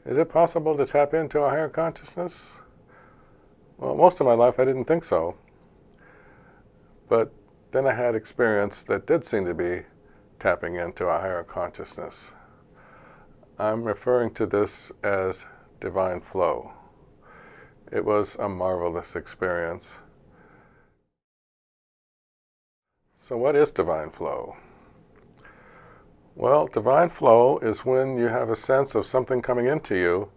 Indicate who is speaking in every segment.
Speaker 1: Is it possible to tap into a higher consciousness? Well, most of my life I didn't think so. But then I had experience that did seem to be tapping into a higher consciousness. I'm referring to this as divine flow. It was a marvelous experience. So what is divine flow? Well, divine flow is when you have a sense of something coming into you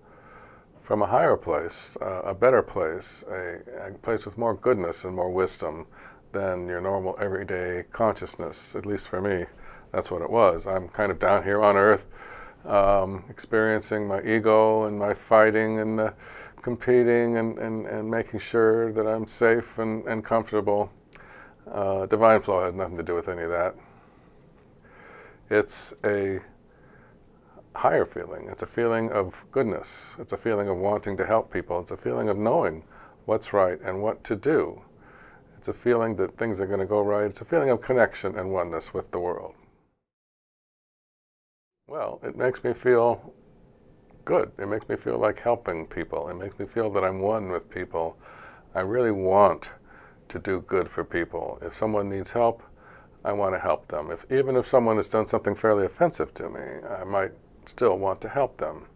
Speaker 1: from a higher place, a better place, a place with more goodness and more wisdom than your normal everyday consciousness. At least for me, that's what it was. I'm kind of down here on earth, experiencing my ego and my fighting and competing and making sure that I'm safe and comfortable. Divine flow has nothing to do with any of that. It's a higher feeling. It's a feeling of goodness. It's a feeling of wanting to help people. It's a feeling of knowing what's right and what to do. It's a feeling that things are going to go right. It's a feeling of connection and oneness with the world. Well, it makes me feel good. It makes me feel like helping people. It makes me feel that I'm one with people. I really want to do good for people. If someone needs help, I want to help them. Even if someone has done something fairly offensive to me, I might still want to help them.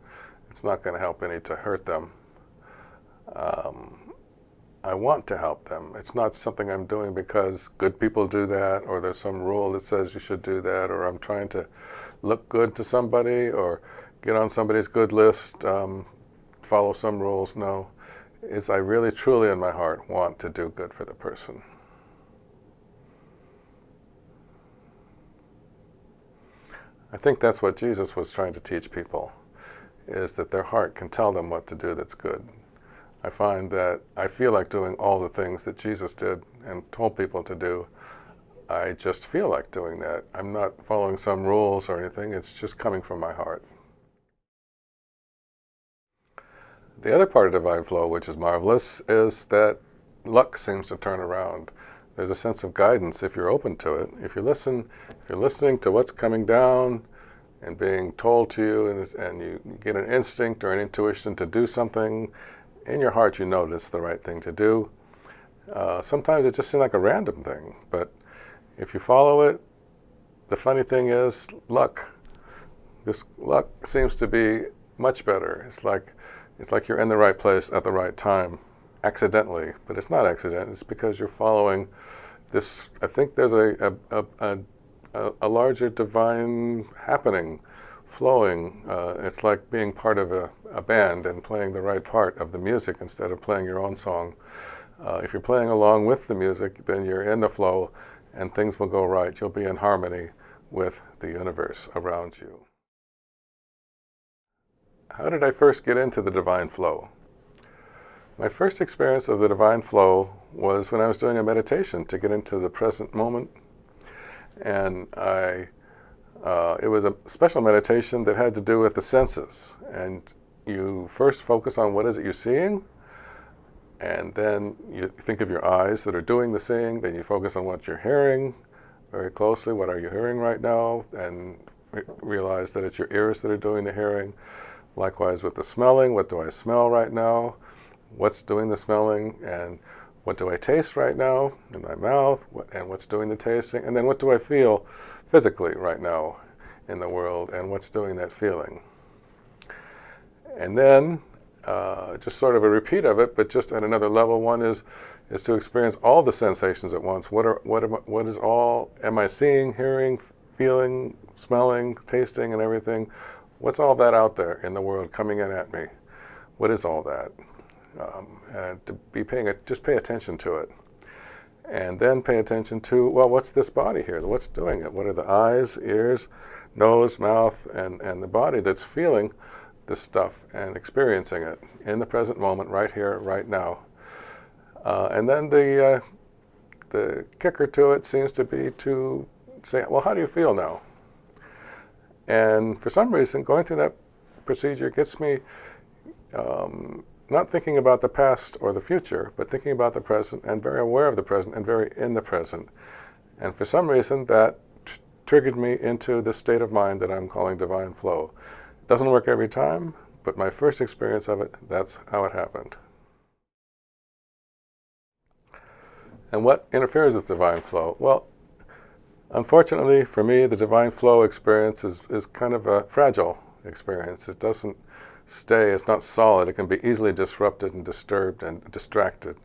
Speaker 1: It's not going to help any to hurt them. I want to help them. It's not something I'm doing because good people do that, or there's some rule that says you should do that, or I'm trying to look good to somebody or get on somebody's good list, follow some rules. No, it's I really truly in my heart want to do good for the person. I think that's what Jesus was trying to teach people, is that their heart can tell them what to do that's good. I find that I feel like doing all the things that Jesus did and told people to do. I just feel like doing that. I'm not following some rules or anything. It's just coming from my heart. The other part of divine flow, which is marvelous, is that luck seems to turn around. There's a sense of guidance if you're open to it. If you're listening to what's coming down and being told to you, and you get an instinct or an intuition to do something, in your heart you know it's the right thing to do. Sometimes it just seems like a random thing, but if you follow it, the funny thing is luck. This luck seems to be much better. It's like you're in the right place at the right time, accidentally, but it's not accident. It's because you're following this. I think there's a larger divine happening, flowing. It's like being part of a band and playing the right part of the music instead of playing your own song. If you're playing along with the music, then you're in the flow and things will go right. You'll be in harmony with the universe around you. How did I first get into the divine flow? My first experience of the divine flow was when I was doing a meditation to get into the present moment. And it was a special meditation that had to do with the senses. And you first focus on what is it you're seeing, and then you think of your eyes that are doing the seeing, then you focus on what you're hearing very closely. What are you hearing right now? And realize that it's your ears that are doing the hearing. Likewise with the smelling, what do I smell right now? What's doing the smelling? And what do I taste right now in my mouth? And what's doing the tasting? And then what do I feel physically right now in the world? And what's doing that feeling? And then just sort of a repeat of it, but just at another level. One is to experience all the sensations at once. What is all am I seeing, hearing, feeling, smelling, tasting, and everything? What's all that out there in the world coming in at me? What is all that? And to be just pay attention to it. And then pay attention to, well, what's this body here? What's doing it? What are the eyes, ears, nose, mouth, and the body that's feeling this stuff and experiencing it in the present moment, right here, right now. And then the kicker to it seems to be to say, well, how do you feel now? And for some reason, going through that procedure gets me not thinking about the past or the future, but thinking about the present and very aware of the present and very in the present. And for some reason, that triggered me into this state of mind that I'm calling divine flow. It doesn't work every time, but my first experience of it, that's how it happened. And what interferes with divine flow? Well, unfortunately for me, the divine flow experience is kind of a fragile experience. It doesn't stay, it's not solid. It can be easily disrupted and disturbed and distracted.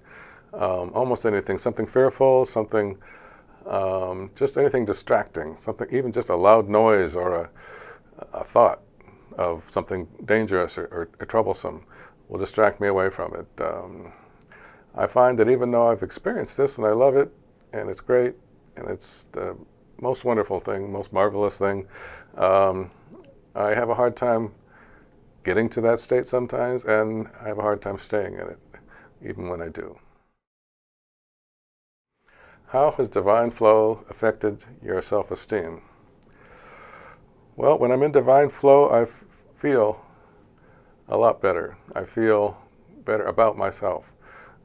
Speaker 1: Almost anything, something fearful, something, just anything distracting, something, even just a loud noise or a thought of something dangerous or troublesome will distract me away from it. I find that even though I've experienced this and I love it and it's great and it's the most wonderful thing, most marvelous thing, I have a hard time getting to that state sometimes, and I have a hard time staying in it, even when I do. How has divine flow affected your self-esteem? Well, when I'm in divine flow, I feel a lot better. I feel better about myself.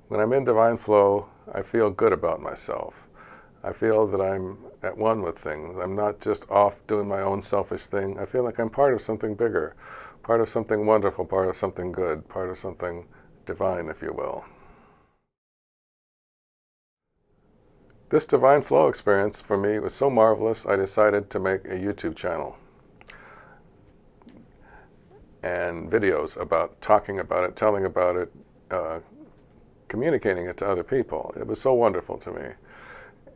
Speaker 1: When I'm in divine flow, I feel good about myself. I feel that I'm at one with things. I'm not just off doing my own selfish thing. I feel like I'm part of something bigger, part of something wonderful, part of something good, part of something divine, if you will. This divine flow experience for me was so marvelous, I decided to make a YouTube channel and videos about talking about it, telling about it, communicating it to other people. It was so wonderful to me.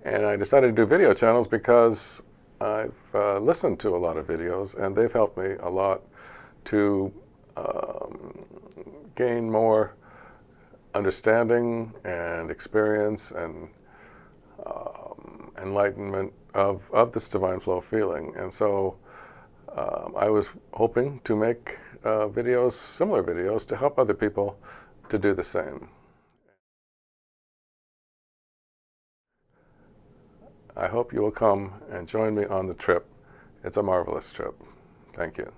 Speaker 1: And I decided to do video channels because I've listened to a lot of videos, and they've helped me a lot to gain more understanding and experience and enlightenment of this divine flow feeling. And so I was hoping to make videos, similar videos, to help other people to do the same. I hope you will come and join me on the trip. It's a marvelous trip. Thank you.